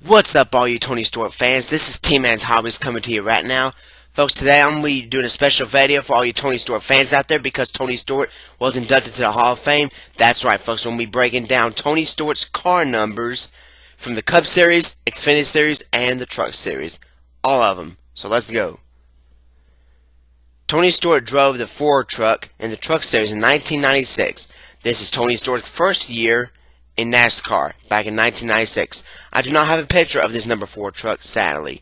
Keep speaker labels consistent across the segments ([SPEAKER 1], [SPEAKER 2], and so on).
[SPEAKER 1] What's up, all you Tony Stewart fans? This is T-Man's Hobbies coming to you right now. Folks, today I'm going to be doing a special video for all you Tony Stewart fans out there because Tony Stewart was inducted to the Hall of Fame. That's right, folks. We're going to be breaking down Tony Stewart's car numbers from the Cup Series, Xfinity Series, and the Truck Series. All of them. So let's go. Tony Stewart drove the Ford truck in the Truck Series in 1996. This is Tony Stewart's first year in NASCAR back in 1996. I do not have a picture of this number 4 truck, sadly.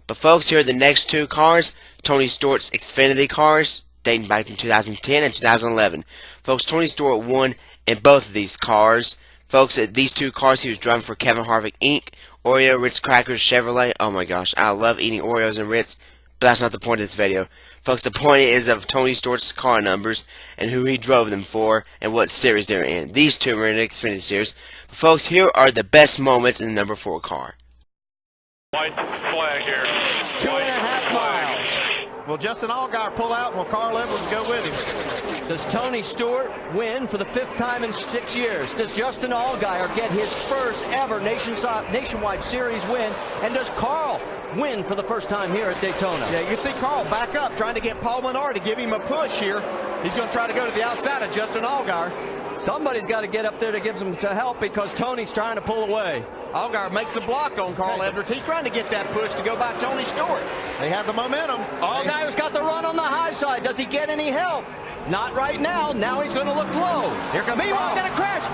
[SPEAKER 1] But folks, here are the next two cars, Tony Stewart's Xfinity cars, dating back to 2010 and 2011. Folks, Tony Stewart won in both of these cars. Folks, these two cars he was driving for Kevin Harvick Inc., Oreo, Ritz Crackers, Chevrolet. Oh my gosh, I love eating Oreos and Ritz, but that's not the point of this video. Folks, the point is of Tony Stewart's car numbers and who he drove them for and what series they're in. These two were in the Xfinity Series. But folks, here are the best moments in the number 4 car.
[SPEAKER 2] White flag here.
[SPEAKER 3] 2.5 miles. Will Justin Allgaier pull out and will Carl Edwards go with him?
[SPEAKER 4] Does Tony Stewart win for the 5th time in 6 years? Does Justin Allgaier get his first ever nationwide series win? And does Carl win for the first time here at Daytona?
[SPEAKER 3] Yeah, you see Carl back up trying to get Paul Menard to give him a push here. He's going to try to go to the outside of Justin Allgaier.
[SPEAKER 4] Somebody's got to get up there to give him some help because Tony's trying to pull away.
[SPEAKER 3] Allgaier makes a block on Carl Edwards. He's trying to get that push to go by Tony Stewart. They have the momentum.
[SPEAKER 4] Allgaier's got the run on the high side. Does he get any help? Not right now. Now he's going to look low.
[SPEAKER 3] Here comes
[SPEAKER 4] Meanwhile,
[SPEAKER 3] Carl.
[SPEAKER 4] going to crash.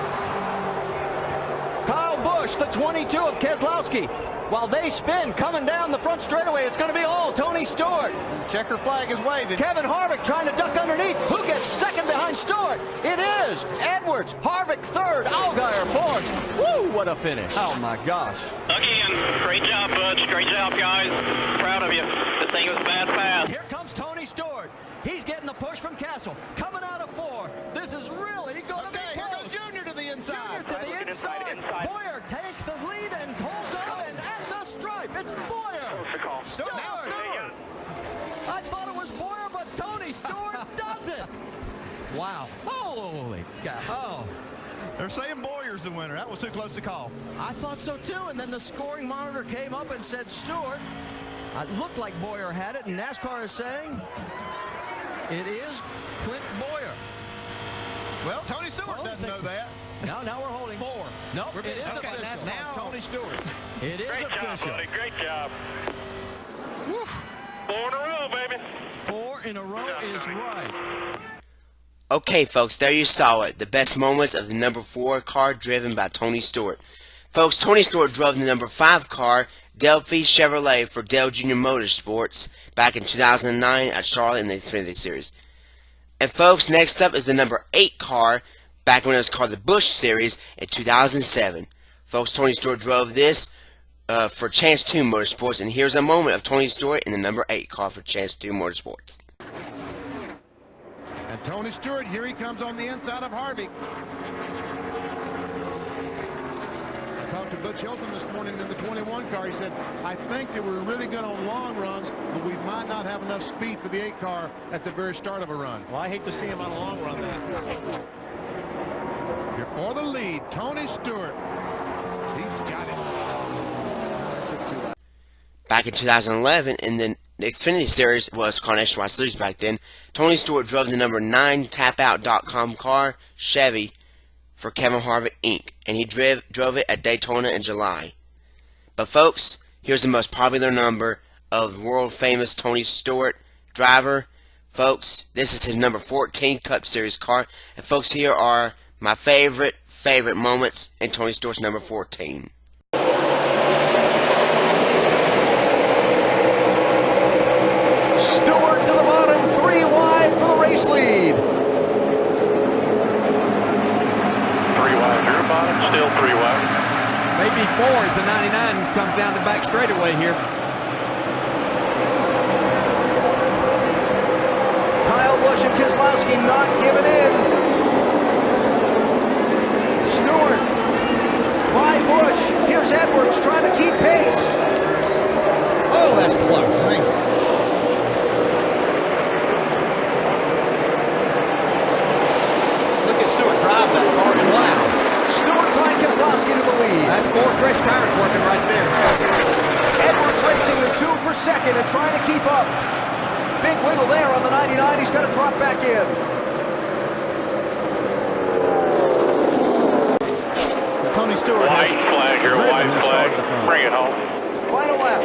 [SPEAKER 4] Kyle Busch, the 22 of Keselowski. While they spin, coming down the front straightaway, it's going to be all Tony Stewart.
[SPEAKER 3] Checker flag is waving.
[SPEAKER 4] Kevin Harvick trying to duck underneath. Who gets second behind Stewart? It is Edwards. Harvick third. Allgaier fourth. Woo, what a finish.
[SPEAKER 3] Oh, my gosh.
[SPEAKER 2] Again, great job, Butch. Great job, guys. Proud of you. This thing was bad fast.
[SPEAKER 4] Here comes Tony Stewart. He's getting the push from Castle. Coming out of 4. This is really going to be
[SPEAKER 3] Here
[SPEAKER 4] close.
[SPEAKER 3] goes Junior to the inside.
[SPEAKER 4] Junior to the inside. Boyer takes the lead and holds on and at the stripe. It's Boyer. Stewart. I thought it was Boyer, but Tony Stewart does it.
[SPEAKER 3] Wow.
[SPEAKER 4] Holy cow.
[SPEAKER 3] Oh. They're saying Boyer's the winner. That was too close to call.
[SPEAKER 4] I thought so too, and then the scoring monitor came up and said Stewart. It looked like Boyer had it, and NASCAR is saying it is Clint Boyer.
[SPEAKER 3] Well, Tony Stewart doesn't know that.
[SPEAKER 4] Now we're holding 4. Nope, it is
[SPEAKER 3] Okay,
[SPEAKER 4] official.
[SPEAKER 3] that's now Tony Stewart.
[SPEAKER 4] It is
[SPEAKER 2] Great job,
[SPEAKER 4] official.
[SPEAKER 2] buddy. Great job.
[SPEAKER 4] Woof.
[SPEAKER 2] 4 in a row, baby.
[SPEAKER 4] 4 in a row is right.
[SPEAKER 1] Okay, folks, there you saw it. The best moments of the number 4 car driven by Tony Stewart. Folks, Tony Stewart drove the number 5 car, Delphi Chevrolet, for Dale Jr. Motorsports back in 2009 at Charlotte in the Xfinity Series. And folks, next up is the number 8 car, back when it was called the Busch Series in 2007. Folks, Tony Stewart drove this for Chance 2 Motorsports, and here's a moment of Tony Stewart in the number 8 car for Chance 2 Motorsports.
[SPEAKER 5] And Tony Stewart, here he comes on the inside of Harvick. I talked to Butch Hilton this morning in the 21 car. He said, I think that we're really good on long runs, but we might not have enough speed for the 8 car at the very start of a run.
[SPEAKER 6] Well, I hate to see him on a long run then.
[SPEAKER 5] Here for the lead, Tony Stewart. He's got it.
[SPEAKER 1] Back in 2011, in the Xfinity Series, well, it's called Nationwide Series back then, Tony Stewart drove the number 9 tapout.com car, Chevy, for Kevin Harvick Inc., and he drove it at Daytona in July. But folks, here's the most popular number of world-famous Tony Stewart driver. Folks, this is his number 14 Cup Series car, and folks, here are my favorite moments in Tony Stewart's number 14.
[SPEAKER 3] Stewart to the bottom, 3 wide for the race lead.
[SPEAKER 2] 3 wide. Your bottom, still 3 wide.
[SPEAKER 3] Maybe 4 as the 99 comes down the back straightaway here. Kyle Busch and Keselowski not giving in. Stewart by Busch. Here's Edwards trying to keep pace. Oh, that's close. Look at Stewart drive that car. Wow. Stewart by Keselowski to the lead. That's 4 fresh tires working right there. Edwards racing the 2 for second and trying to keep up. Big wiggle there on the 99. He's got to drop back in.
[SPEAKER 5] Tony Stewart.
[SPEAKER 2] White flag here, white flag. Bring it home.
[SPEAKER 3] Final lap.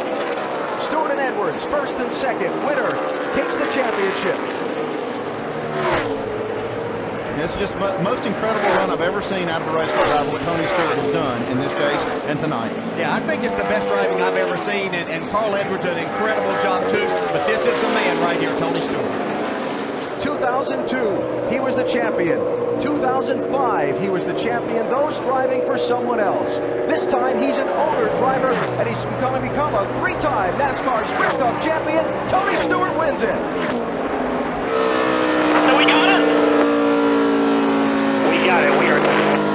[SPEAKER 3] Stewart and Edwards, first and second. Winner takes the championship.
[SPEAKER 5] It's just the most incredible run I've ever seen out of a race car driver, what Tony Stewart has done in this race and tonight.
[SPEAKER 3] Yeah, I think it's the best driving I've ever seen, and Carl Edwards did an incredible job too, but this is the man right here, Tony Stewart. 2002, he was the champion. 2005, he was the champion, those driving for someone else. This time, he's an older driver, and he's going to become a 3-time NASCAR Sprint Cup champion. Tony Stewart wins it.
[SPEAKER 2] So we got it?
[SPEAKER 7] We got it. We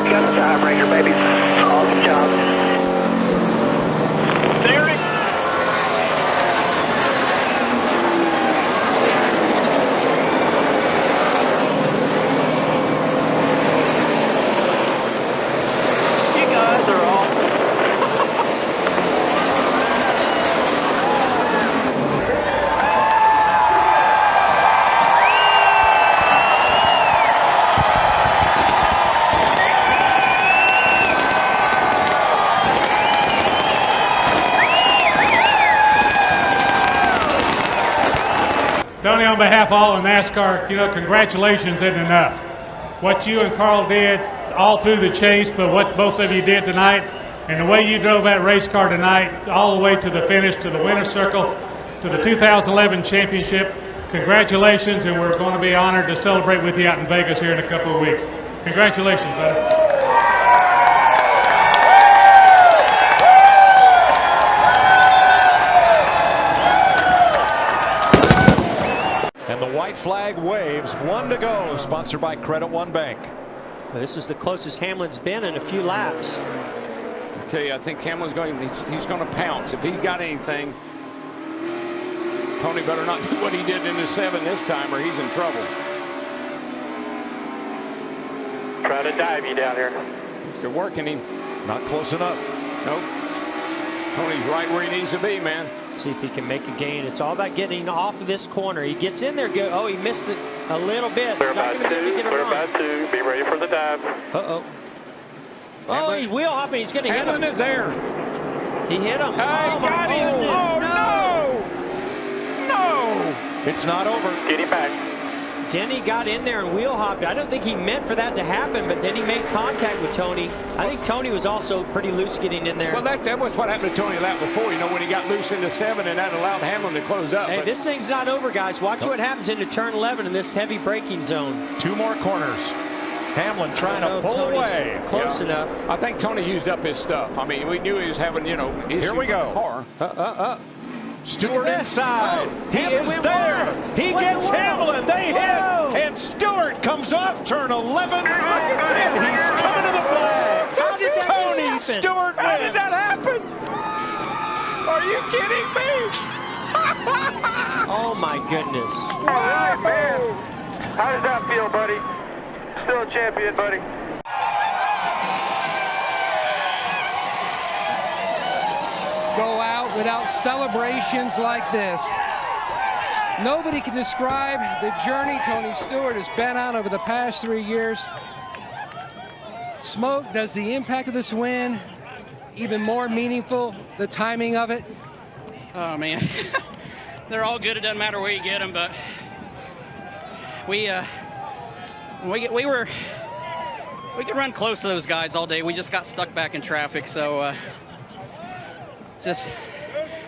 [SPEAKER 7] got the tiebreaker, baby. Awesome job.
[SPEAKER 2] Derek? You guys are all...
[SPEAKER 8] Tony, on behalf of all of NASCAR, congratulations isn't enough. What you and Carl did all through the chase, but what both of you did tonight, and the way you drove that race car tonight all the way to the finish, to the winner's circle, to the 2011 championship, congratulations, and we're going to be honored to celebrate with you out in Vegas here in a couple of weeks. Congratulations, buddy.
[SPEAKER 9] And the white flag waves. 1 to go, sponsored by Credit One Bank.
[SPEAKER 4] Well, this is the closest Hamlin's been in a few laps.
[SPEAKER 10] I tell you, I think Hamlin's he's going to pounce. If he's got anything, Tony better not do what he did in the 7 this time or he's in trouble.
[SPEAKER 2] Try to dive you down here.
[SPEAKER 10] They're working him.
[SPEAKER 9] Not close enough.
[SPEAKER 10] Nope. Tony's right where he needs to be, man.
[SPEAKER 4] See if he can make a gain. It's all about getting off of this corner. He gets in there. Oh, he missed it a little bit.
[SPEAKER 2] We're about to. Be ready for the dive.
[SPEAKER 4] Uh-oh. Oh, he's wheel hopping. He's going to hit him.
[SPEAKER 10] Hamlin is there.
[SPEAKER 4] He hit him.
[SPEAKER 10] Hey, got him. Oh, no. No.
[SPEAKER 9] It's not over.
[SPEAKER 2] Get him back.
[SPEAKER 4] Denny got in there and wheel hopped. I don't think he meant for that to happen, but then he made contact with Tony. I think Tony was also pretty loose getting in there.
[SPEAKER 10] Well, that was what happened to Tony lap before, when he got loose into 7 and that allowed Hamlin to close up.
[SPEAKER 4] Hey, this thing's not over, guys. Watch what happens into turn 11 in this heavy braking zone.
[SPEAKER 9] 2 more corners. Hamlin trying to pull away.
[SPEAKER 4] Close enough.
[SPEAKER 10] I think Tony used up his stuff. I mean, we knew he was having, issues
[SPEAKER 9] Here we go.
[SPEAKER 10] with the car.
[SPEAKER 9] Stewart inside. He is there. He gets Hamlin. They hit. And Stewart comes off turn 11. And he's coming to the flag.
[SPEAKER 4] How did that
[SPEAKER 9] Tony
[SPEAKER 4] just happen?
[SPEAKER 9] Stewart wins.
[SPEAKER 10] How did that happen? Are you kidding me?
[SPEAKER 4] Oh, my goodness.
[SPEAKER 2] All right, man. How does that feel, buddy? Still a champion, buddy.
[SPEAKER 11] Go out without celebrations like this. Nobody can describe the journey Tony Stewart has been on over the past 3 years. Smoke, does the impact of this win even more meaningful, the timing of it?
[SPEAKER 12] Oh, man. They're all good. It doesn't matter where you get them, but we could run close to those guys all day. We just got stuck back in traffic, so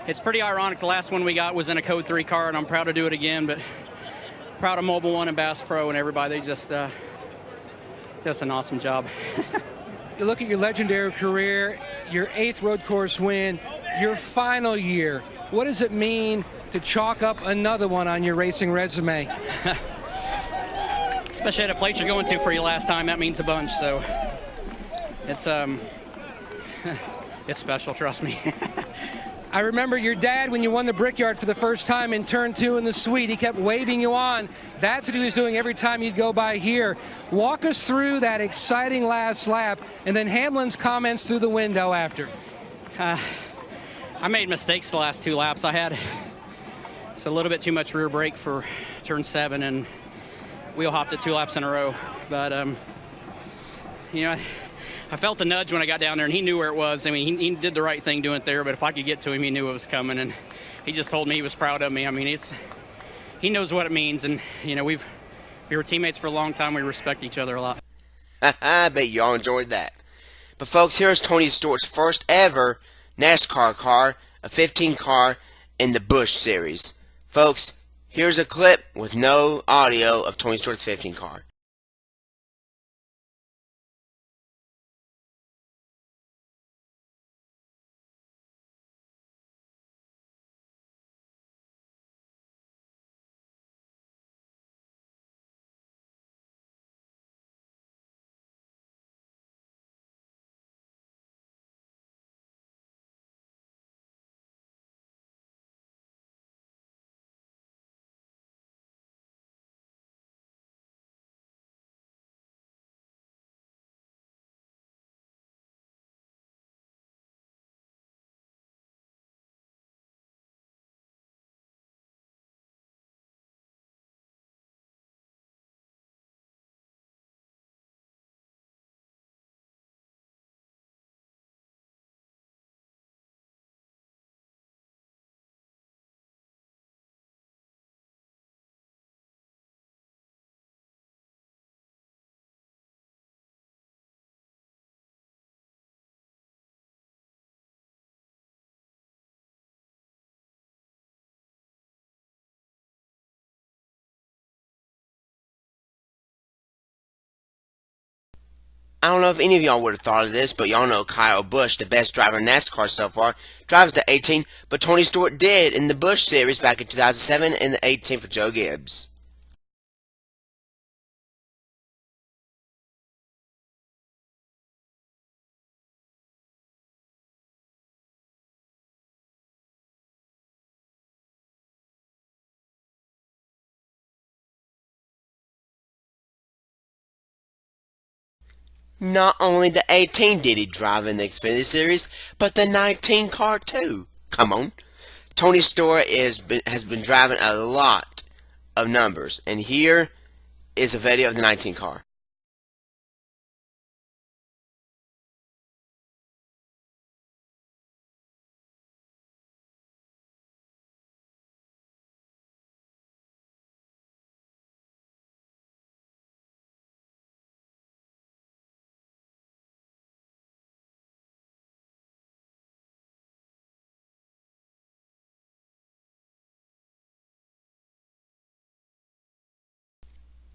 [SPEAKER 12] it's pretty ironic. The last one we got was in a Code 3 car, and I'm proud to do it again, but proud of Mobile One and Bass Pro and everybody. They just an awesome job.
[SPEAKER 11] You look at your legendary career, your 8th road course win, your final year. What does it mean to chalk up another one on your racing resume?
[SPEAKER 12] Especially at a place you're going to for your last time, that means a bunch. So it's special, trust me.
[SPEAKER 11] I remember your dad when you won the Brickyard for the first time in turn 2 in the suite. He kept waving you on. That's what he was doing every time you'd go by here. Walk us through that exciting last lap and then Hamlin's comments through the window after.
[SPEAKER 12] I made mistakes the last 2 laps. I had a little bit too much rear brake for turn 7 and wheel hopped it 2 laps in a row. But, you know, I felt the nudge when I got down there, and he knew where it was. I mean, he did the right thing doing it there, but if I could get to him, he knew it was coming, and he just told me he was proud of me. I mean, he knows what it means, and, you know, we were teammates for a long time. We respect each other a lot.
[SPEAKER 1] I bet y'all enjoyed that. But folks, here's Tony Stewart's first ever NASCAR car, a 15 car in the Busch Series. Folks, here's a clip with no audio of Tony Stewart's 15 car. I don't know if any of y'all would have thought of this, but y'all know Kyle Busch, the best driver in NASCAR so far, drives the 18, but Tony Stewart did in the Busch Series back in 2007 in the 18 for Joe Gibbs. Not only the 18 did he drive in the Xfinity Series, but the 19 car too. Come on. Tony Stewart has been driving a lot of numbers, and here is a video of the 19 car.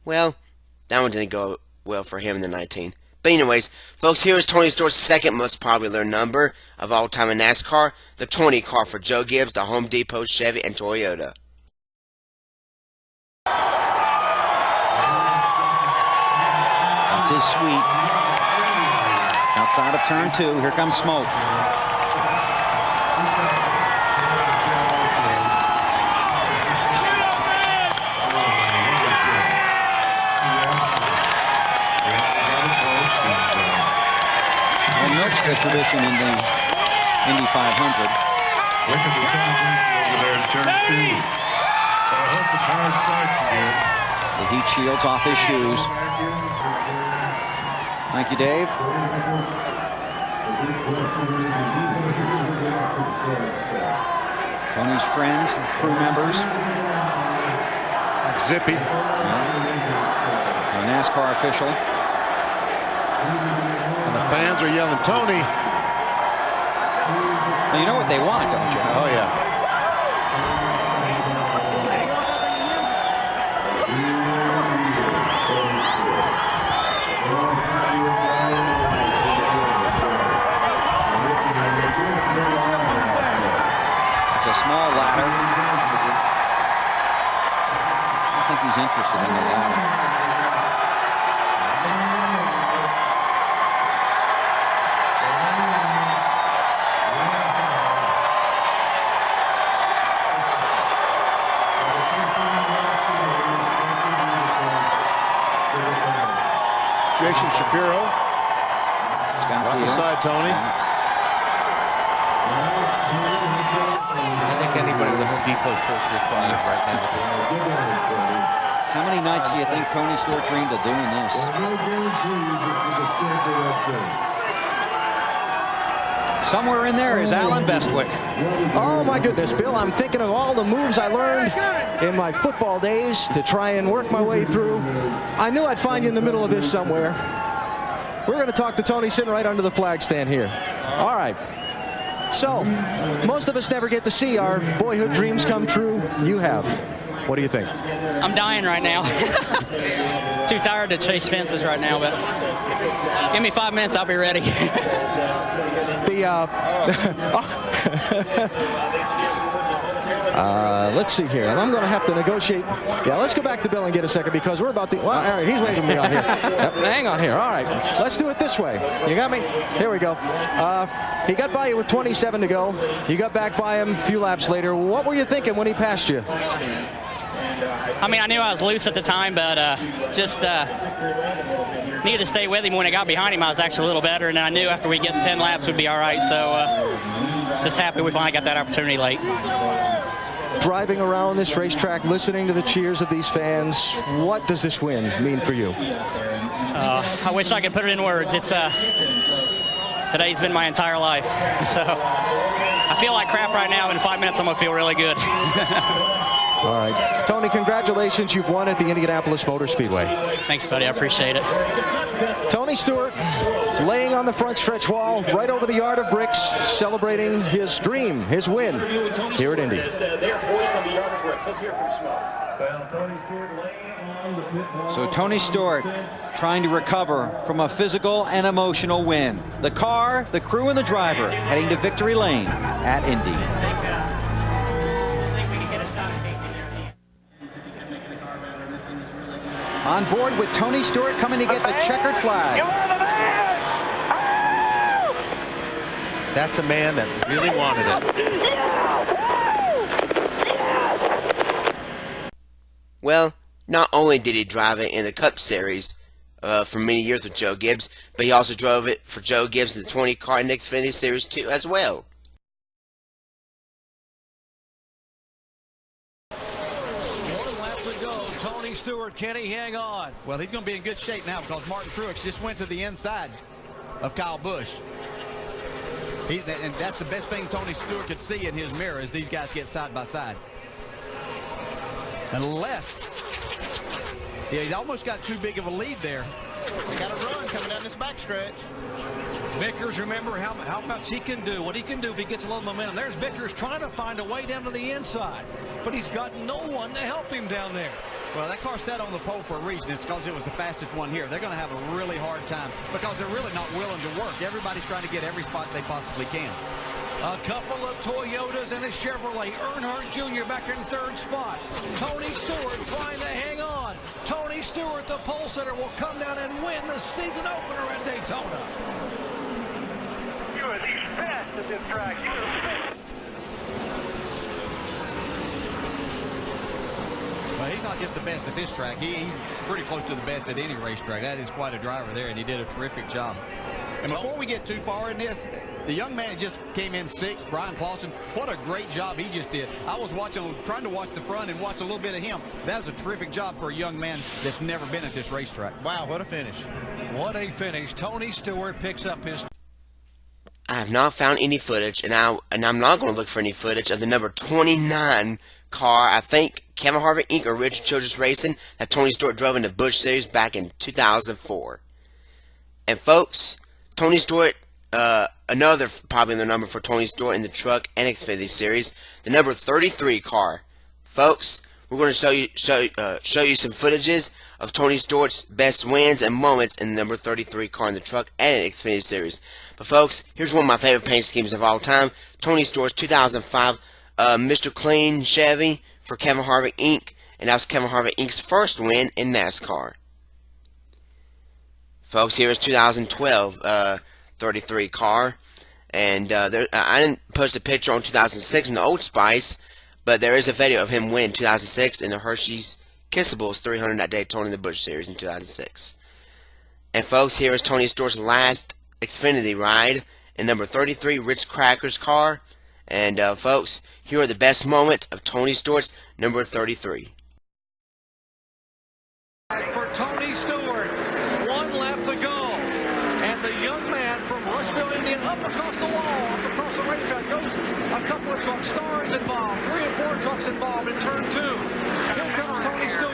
[SPEAKER 1] Well, that one didn't go well for him in the 19. But anyways, folks, here is Tony Stewart's second most popular number of all time in NASCAR, the 20 car for Joe Gibbs, the Home Depot, Chevy, and Toyota.
[SPEAKER 13] That's his sweep. Outside of turn 2, here comes smoke. Milks the tradition in the Indy 500.
[SPEAKER 14] Look at the over there in turn 2. So I hope the car starts again.
[SPEAKER 13] The heat shields off his shoes. Thank you, Dave. Tony's friends, crew members.
[SPEAKER 9] That's Zippy.
[SPEAKER 13] Yeah. And a NASCAR official.
[SPEAKER 9] And the fans are yelling, Tony.
[SPEAKER 13] Well, you know what they want, don't you?
[SPEAKER 9] Oh, yeah.
[SPEAKER 13] It's a small ladder. I think he's interested in the ladder.
[SPEAKER 9] Jason Shapiro.
[SPEAKER 13] Scott
[SPEAKER 9] right beside Tony.
[SPEAKER 15] anybody with a Home Depot shorts required right now.
[SPEAKER 13] How many nights do you think Tony Stewart dreamed of doing this? Somewhere in there is Alan Bestwick.
[SPEAKER 4] Oh my goodness, Bill, I'm thinking of all the moves I learned in my football days to try and work my way through. I knew I'd find you in the middle of this somewhere. We're going to talk to Tony sitting right under the flag stand here. All right. So, most of us never get to see our boyhood dreams come true. You have. What do you think?
[SPEAKER 12] I'm dying right now. Too tired to chase fences right now, but give me 5 minutes, I'll be ready.
[SPEAKER 4] Let's see here. I'm going to have to negotiate. Yeah, let's go back to Bill and get a second because we're about to. Well, all right, he's waving me on here. Yep, hang on here. All right, let's do it this way. You got me? Here we go. He got by you with 27 to go. You got back by him a few laps later. What were you thinking when he passed you?
[SPEAKER 12] I mean, I knew I was loose at the time, but just needed to stay with him. When I got behind him, I was actually a little better, and I knew after we get 10 laps would be all right. So just happy we finally got that opportunity late.
[SPEAKER 4] Driving around this racetrack, listening to the cheers of these fans, what does this win mean for you?
[SPEAKER 12] I wish I could put it in words. It's today's been my entire life. So I feel like crap right now. In 5 minutes, I'm going to feel really good.
[SPEAKER 4] All right. Tony, congratulations. You've won at the Indianapolis Motor Speedway.
[SPEAKER 12] Thanks, buddy. I appreciate it.
[SPEAKER 4] Tony Stewart laying on the front stretch wall right over the yard of bricks, celebrating his dream, his win here at Indy.
[SPEAKER 13] So Tony Stewart trying to recover from a physical and emotional win. The car, the crew, and the driver heading to victory lane at Indy. On board with Tony Stewart coming to get the checkered flag.
[SPEAKER 9] That's a man that really wanted
[SPEAKER 1] it. Well, not only did he drive it in the Cup Series for many years with Joe Gibbs, but he also drove it for Joe Gibbs in the 20 car in the Xfinity Series 2 as well.
[SPEAKER 16] Stewart, can he hang on?
[SPEAKER 17] Well, he's going to be in good shape now because Martin Truex just went to the inside of Kyle Busch. And that's the best thing Tony Stewart could see in his mirror is these guys get side by side. Unless he almost got too big of a lead there. They got a run coming down this backstretch.
[SPEAKER 16] Vickers, remember how much he can do, what he can do if he gets a little momentum. There's Vickers trying to find a way down to the inside, but he's got no one to help him down there.
[SPEAKER 17] Well, that car sat on the pole for a reason. It's because it was the fastest one here. They're going to have a really hard time because they're really not willing to work. Everybody's trying to get every spot they possibly can.
[SPEAKER 16] A couple of Toyotas and a Chevrolet. Earnhardt Jr. back in third spot. Tony Stewart trying to hang on. Tony Stewart, the pole sitter, will come down and win the season opener at Daytona.
[SPEAKER 7] You are the best at this track. You are the best.
[SPEAKER 17] Well, he's not just the best at this track. He's pretty close to the best at any racetrack. That is quite a driver there, and he did a terrific job. And before we get too far in this, the young man just came in sixth, Brian Clausen. What a great job he just did. I was trying to watch the front and watch a little bit of him. That was a terrific job for a young man that's never been at this racetrack.
[SPEAKER 16] Wow, what a finish. What a finish. Tony Stewart picks up his...
[SPEAKER 1] I have not found any footage, and I'm not going to look for any footage of the number 29 car. I think Kevin Harvick Inc. or Richard Childress Racing that Tony Stewart drove in the Busch Series back in 2004. And folks, Tony Stewart, another popular number for Tony Stewart in the truck and Xfinity Series, the number 33 car. Folks, we're going to show you some footages of Tony Stewart's best wins and moments in the number 33 car in the truck and Xfinity Series. But folks, here's one of my favorite paint schemes of all time. Tony Stewart's 2005 Mr. Clean Chevy for Kevin Harvick Inc. And that was Kevin Harvick Inc.'s first win in NASCAR. Folks, here is 2012 33 car. And I didn't post a picture on 2006 in the Old Spice, but there is a video of him winning 2006 in the Hershey's Kissables 300 at Daytona in the Busch Series in 2006. And folks, here is Tony Stewart's last Xfinity ride in number 33 Ritz Crackers car. And folks, here are the best moments of Tony Stewart's number 33.
[SPEAKER 16] For Tony Stewart, 1 lap to go. And the young man from Rushville, Indiana, up across the wall, up across the racetrack, goes a couple of trucks, Stars involved, 3 and 4 trucks involved in turn 2. Here comes Tony Stewart.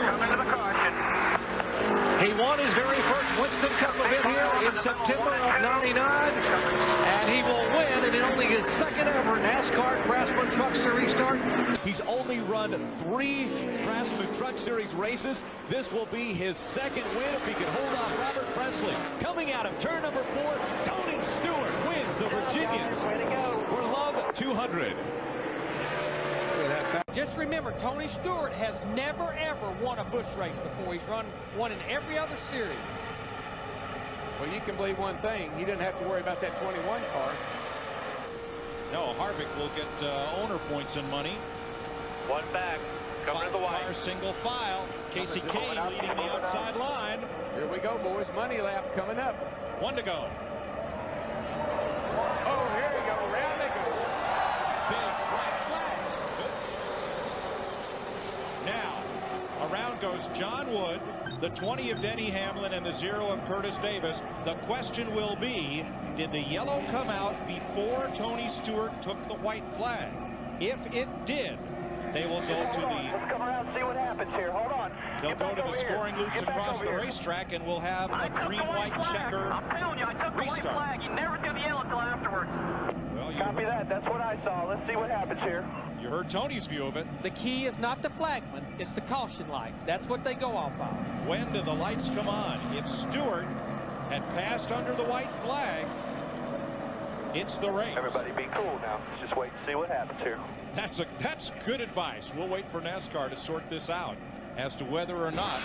[SPEAKER 16] He won his very first Winston Cup event here in September of '99, and he will win in only his second ever NASCAR Craftsman Truck Series start.
[SPEAKER 9] He's only run 3 Craftsman Truck Series races. This will be his second win if he can hold off Robert Presley. Coming out of turn number 4, Tony Stewart wins the Virginians for Love 200.
[SPEAKER 6] Just remember, Tony Stewart has never, ever won a Busch race before. He's won in every other series.
[SPEAKER 10] Well, you can believe one thing. He didn't have to worry about that 21 car.
[SPEAKER 9] No, Harvick will get owner points and money.
[SPEAKER 2] One back. Coming to the white.
[SPEAKER 9] Car single file. Casey Kane leading the outside line.
[SPEAKER 10] Here we go, boys. Money lap coming up.
[SPEAKER 9] 1 to go.
[SPEAKER 10] Oh, here we go. Round they go.
[SPEAKER 9] Big white flag. Now, around goes John Wood, the 20 of Denny Hamlin, and the 0 of Curtis Davis. The question will be, did the yellow come out before Tony Stewart took the white flag? If it did, they will go to the...
[SPEAKER 7] Let's come around and see what happens here. Hold on.
[SPEAKER 9] They'll go to the scoring loops across the racetrack, and we'll have a green-white checker
[SPEAKER 7] I'm telling you, I took the white flag. You never do the yellow until afterwards.
[SPEAKER 9] Well,
[SPEAKER 7] Copy that. That's what I saw. Let's see what happens here.
[SPEAKER 9] You heard Tony's view of it.
[SPEAKER 6] The key is not the flagman, it's the caution lights. That's what they go off of.
[SPEAKER 9] When do the lights come on? If Stewart had passed under the white flag, it's the race.
[SPEAKER 7] Everybody be cool now. Let's just wait and see what happens here.
[SPEAKER 9] That's good advice. We'll wait for NASCAR to sort this out as to whether or not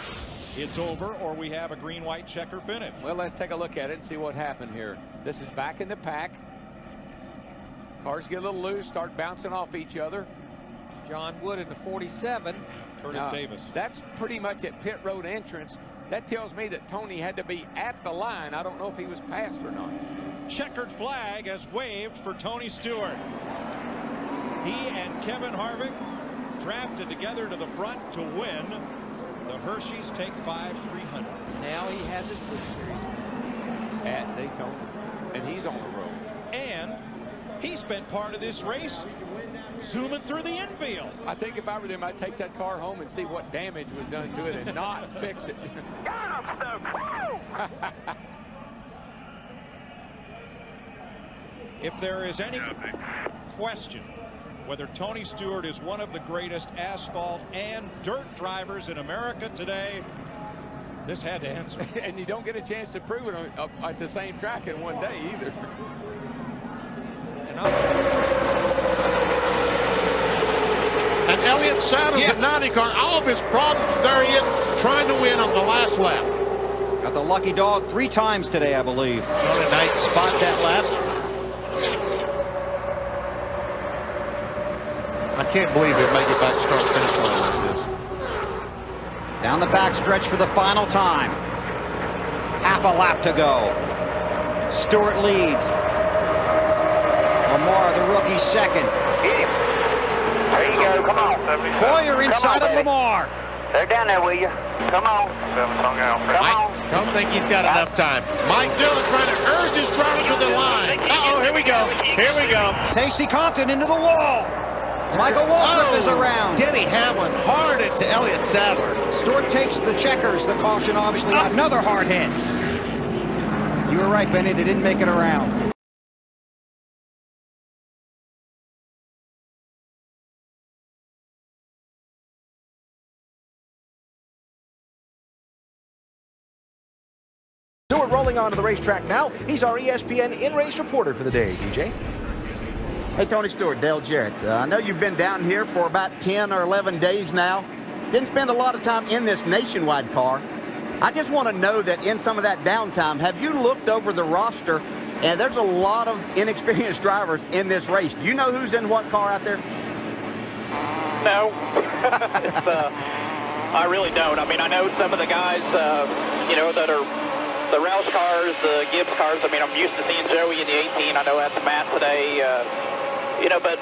[SPEAKER 9] it's over or we have a green-white checker finish.
[SPEAKER 10] Well, let's take a look at it and see what happened here. This is back in the pack. Cars get a little loose, start bouncing off each other.
[SPEAKER 6] John Wood in the 47.
[SPEAKER 9] Curtis Davis.
[SPEAKER 10] That's pretty much at pit road entrance. That tells me that Tony had to be at the line. I don't know if he was passed or not.
[SPEAKER 9] Checkered flag has waved for Tony Stewart. He and Kevin Harvick drafted together to the front to win. The Hershey's Take 5 300.
[SPEAKER 6] Now he has his Busch Series
[SPEAKER 10] at Daytona, and he's on the road.
[SPEAKER 9] And he spent part of this race zooming through the infield.
[SPEAKER 10] I think if I were them, I'd take that car home and see what damage was done to it and not fix it.
[SPEAKER 9] If there is any question whether Tony Stewart is one of the greatest asphalt and dirt drivers in America today, this had to answer.
[SPEAKER 10] And you don't get a chance to prove it at the same track in one day either.
[SPEAKER 5] And Elliott Saddles at 90 car, all of his problems, there he is trying to win on the last lap.
[SPEAKER 13] Got the lucky dog 3 times today, I believe.
[SPEAKER 6] Charlie Knight spot that lap.
[SPEAKER 5] I can't believe he'll make it back start finish line like this.
[SPEAKER 13] Down the back stretch for the final time. Half a lap to go. Stewart leads. Lamar, the rookie, second.
[SPEAKER 7] Get him. There you go. Come on.
[SPEAKER 13] Boyer inside of Lamar.
[SPEAKER 7] They're down there with you. Come on. Come on.
[SPEAKER 5] Don't think he's got enough time. Mike Dillon trying to urge his driver to the line. Uh-oh, here we go. Here we go.
[SPEAKER 13] Casey Compton into the wall. Michael Waltrip is around.
[SPEAKER 6] Denny Hamlin hard into Elliott Sadler.
[SPEAKER 13] Stewart takes the checkers. The caution, obviously, another hard hit. You were right, Benny. They didn't make it around.
[SPEAKER 3] Stewart rolling onto the racetrack now. He's our ESPN in-race reporter for the day, DJ.
[SPEAKER 17] Hey, Tony Stewart, Dale Jarrett. I know you've been down here for about 10 or 11 days now. Didn't spend a lot of time in this nationwide car. I just want to know that in some of that downtime, have you looked over the roster? And there's a lot of inexperienced drivers in this race. Do you know who's in what car out there?
[SPEAKER 2] No. I really don't. I mean, I know some of the guys, you know, that are the Roush cars, the Gibbs cars. I mean, I'm used to seeing Joey in the 18. I know that's Matt today. You know, but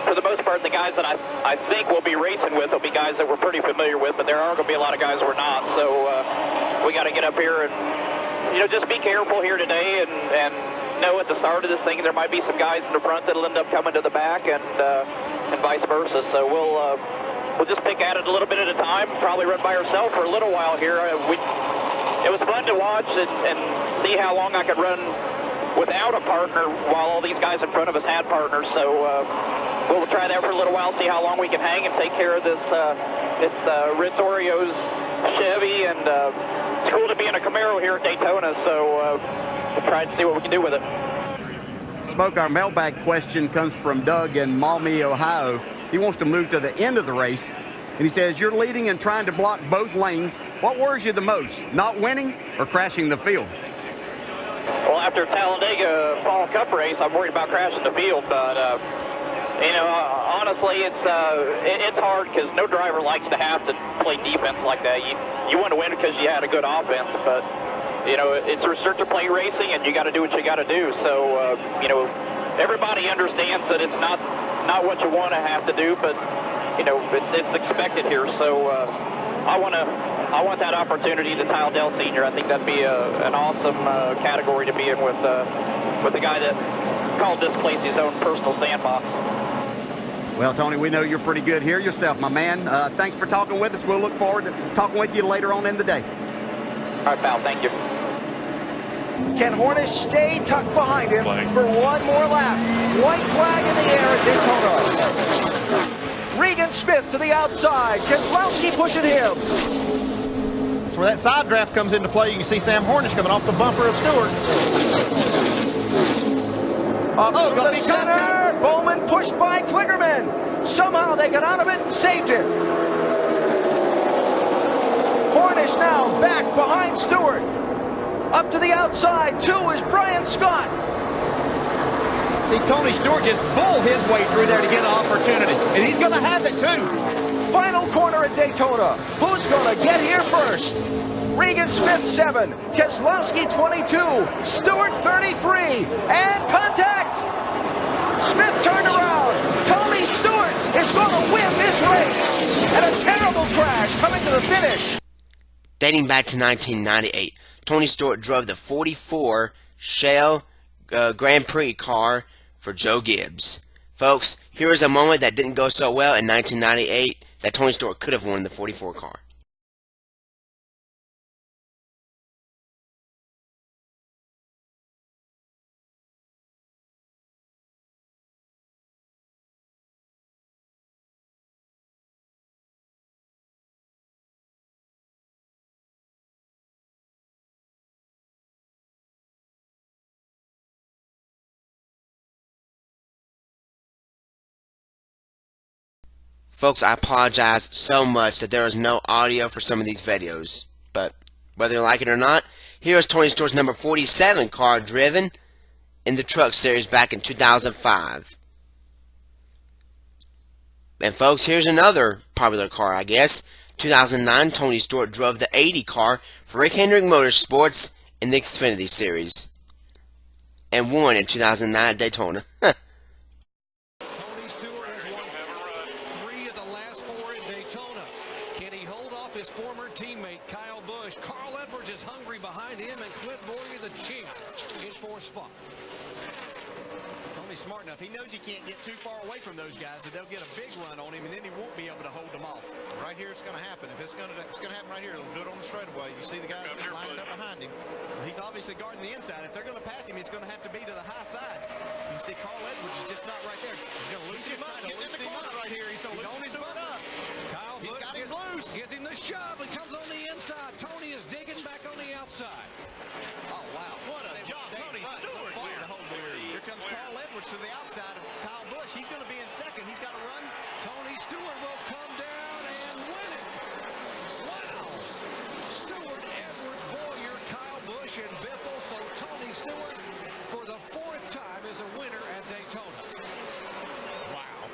[SPEAKER 2] for the most part, the guys that I think we'll be racing with will be guys that we're pretty familiar with, but there are going to be a lot of guys we're not. So we got to get up here and, just be careful here today and know at the start of this thing there might be some guys in the front that'll end up coming to the back and vice versa. So we'll just pick at it a little bit at a time, probably run by ourselves for a little while here. It was fun to watch and see how long I could run without a partner while all these guys in front of us had partners. So we'll try that for a little while, see how long we can hang and take care of this Ritz Oreos Chevy. And it's cool to be in a Camaro here at Daytona, so we'll try and see what we can do with it.
[SPEAKER 18] Smoke, our mailbag question comes from Doug in Maumee, Ohio. He wants to move to the end of the race, and he says, you're leading and trying to block both lanes. What worries you the most, not winning or crashing the field?
[SPEAKER 2] Well, after Talladega Fall Cup race, I'm worried about crashing the field, but honestly, it's hard because no driver likes to have to play defense like that. You want to win because you had a good offense, but it's restrictor plate racing, and you got to do what you got to do. So everybody understands that it's not what you want to have to do, but it's expected here. So I want that opportunity to Kyle Dell Sr. I think that'd be an awesome category to be in with the guy that called this place his own personal sandbox.
[SPEAKER 18] Well, Tony, we know you're pretty good here yourself, my man. Thanks for talking with us. We'll look forward to talking with you later on in the day.
[SPEAKER 2] All right, pal. Thank you.
[SPEAKER 3] Can Hornish stay tucked behind him for one more lap? White flag in the air at Daytona. Regan Smith to the outside. Keselowski pushing him.
[SPEAKER 5] That's where that side draft comes into play. You can see Sam Hornish coming off the bumper of Stewart.
[SPEAKER 3] Up through the center. Bowman pushed by Kligerman. Somehow they got out of it and saved it. Hornish now back behind Stewart. Up to the outside, 2 is Brian Scott.
[SPEAKER 5] See, Tony Stewart just bulled his way through there to get an opportunity, and he's going to have it too.
[SPEAKER 3] Final corner at Daytona. Who's going to get here first? Regan Smith 7, Keselowski 22, Stewart 33, and contact! Smith turned around. Tony Stewart is going to win this race. And a terrible crash coming to the finish.
[SPEAKER 1] Dating back to 1998, Tony Stewart drove the 44 Shell Grand Prix car for Joe Gibbs. Folks, here is a moment that didn't go so well in 1998 that Tony Stewart could have won the 44 car. Folks, I apologize so much that there is no audio for some of these videos, but whether you like it or not, here is Tony Stewart's number 47 car driven in the Truck Series back in 2005. And folks, here's another popular car, I guess. 2009, Tony Stewart drove the 80 car for Rick Hendrick Motorsports in the Xfinity Series and won in 2009 at Daytona.
[SPEAKER 16] His former teammate Kyle Busch. Carl Edwards is hungry behind him, and Clint Boyer, the champ, in 4th spot.
[SPEAKER 17] Tony's smart enough. He knows he can't get too far away from those guys, that they'll get a big run on him, and then he won't be able to hold them off.
[SPEAKER 5] Right here, it's going to happen. If it's going to happen right here, it'll do it on the straightaway. You see the guys just lining up behind him.
[SPEAKER 17] Well, he's obviously guarding the inside. If they're going to pass him, he's going to have to be to the high side. You can see Carl Edwards is just not right there. He's going to lose him up. Getting in the corner right here. He's going to lose his butt up.
[SPEAKER 16] Kyle
[SPEAKER 17] He's got him loose.
[SPEAKER 16] Gets him the shove. He comes on the inside. Tony is digging back on the outside.
[SPEAKER 17] Oh, wow. What a job Tony Stewart to hold the lead. Here comes Carl Edwards to the outside of Kyle Busch. He's going to be in second. He's got to run.
[SPEAKER 16] Tony Stewart will come down and win it. Wow. Stewart, Edwards, Boyer, Kyle Busch, and Biffle. So Tony Stewart, for the 4th time, is a winner at Daytona. Wow.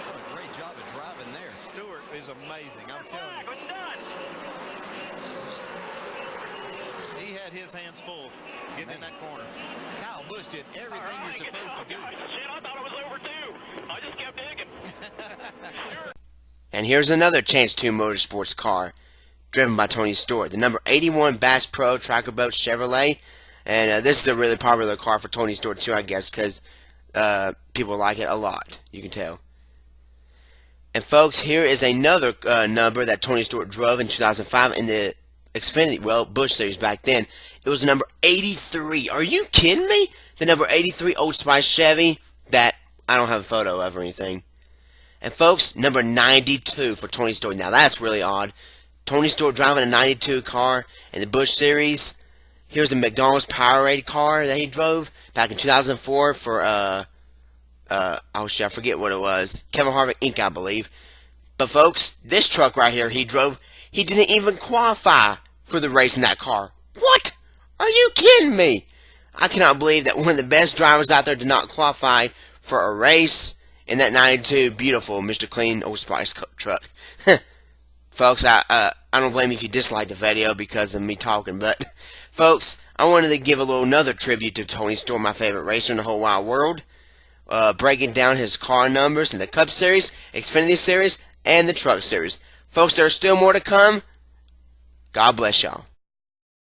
[SPEAKER 17] What a great job of driving there.
[SPEAKER 5] Stewart is amazing. I'm telling you. He had his hands full getting in that corner.
[SPEAKER 17] Kyle Busch did everything you're supposed to do.
[SPEAKER 2] I thought it was over too.
[SPEAKER 1] And here's another Chance 2 Motorsports car driven by Tony Stewart, the number 81 Bass Pro Tracker Boat Chevrolet. And this is a really popular car for Tony Stewart too, I guess, because people like it a lot. You can tell. And folks, here is another number that Tony Stewart drove in 2005 in the Xfinity, well, Busch Series back then. It was number 83. Are you kidding me? The number 83 Old Spice Chevy that I don't have a photo of or anything. And folks, number 92 for Tony Stewart. Now that's really odd. Tony Stewart driving a 92 car in the Busch Series. Here's a McDonald's Powerade car that he drove back in 2004 for, oh shit, I forget what it was. Kevin Harvick Inc., I believe. But folks, this truck right here he drove, he didn't even qualify for the race in that car. What? Are you kidding me? I cannot believe that one of the best drivers out there did not qualify for a race in that 92 beautiful Mr. Clean Old Spice truck. Folks, I don't blame you if you dislike the video because of me talking, but folks, I wanted to give another tribute to Tony Stewart, my favorite racer in the whole wide world, breaking down his car numbers in the Cup Series, Xfinity Series, and the Truck Series. Folks, there's still more to come. God bless y'all.